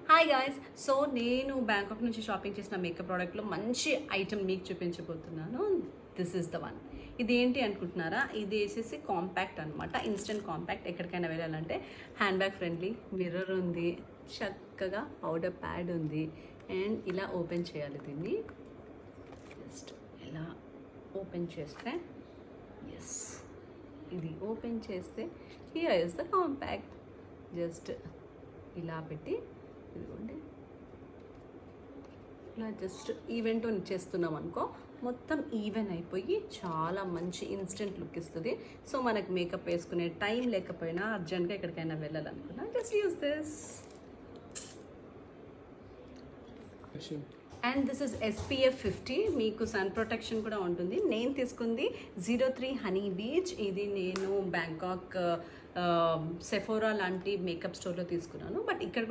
Hi guys. So నేను Bangkok నుంచి shopping చేసిన మేకప్ ప్రోడక్ట్లో మంచి ఐటమ్ మీకు చూపించబోతున్నాను. This is the one. ఇది ఏంటి అనుకుంటున్నారా? ఇది వేసేసి కాంపాక్ట్ అనమాట, ఇన్స్టెంట్ కాంపాక్ట్. ఎక్కడికైనా వెళ్ళాలంటే హ్యాండ్ బ్యాగ్ ఫ్రెండ్లీ, మిర్రర్ ఉంది, చక్కగా పౌడర్ ప్యాడ్ ఉంది. అండ్ ఇలా ఓపెన్ చేయాలి దీన్ని. జస్ట్ ఇలా ఓపెన్ చేస్తే, ఎస్, ఇది ఓపెన్ చేస్తే here is the compact. Just ఇలా పెట్టి, ఇదిగోండి, ఇలా జస్ట్ ఈవెంట్ చేస్తున్నాం అనుకో, మొత్తం ఈవెన్ అయిపోయి చాలా మంచి ఇన్స్టెంట్ లుక్ ఇస్తుంది. సో మనకు మేకప్ వేసుకునే టైం లేకపోయినా, అర్జెంట్గా ఎక్కడికైనా వెళ్ళాలనుకున్నా, just use this. And this is SPF 50. మీకు సన్ ప్రొటెక్షన్ కూడా ఉంటుంది. నేను తీసుకుంది 03 హనీ బీచ్. ఇది నేను బ్యాంకాక్ సెఫోరా లాంటి మేకప్ స్టోర్లో తీసుకున్నాను. బట్ ఇక్కడ కూడా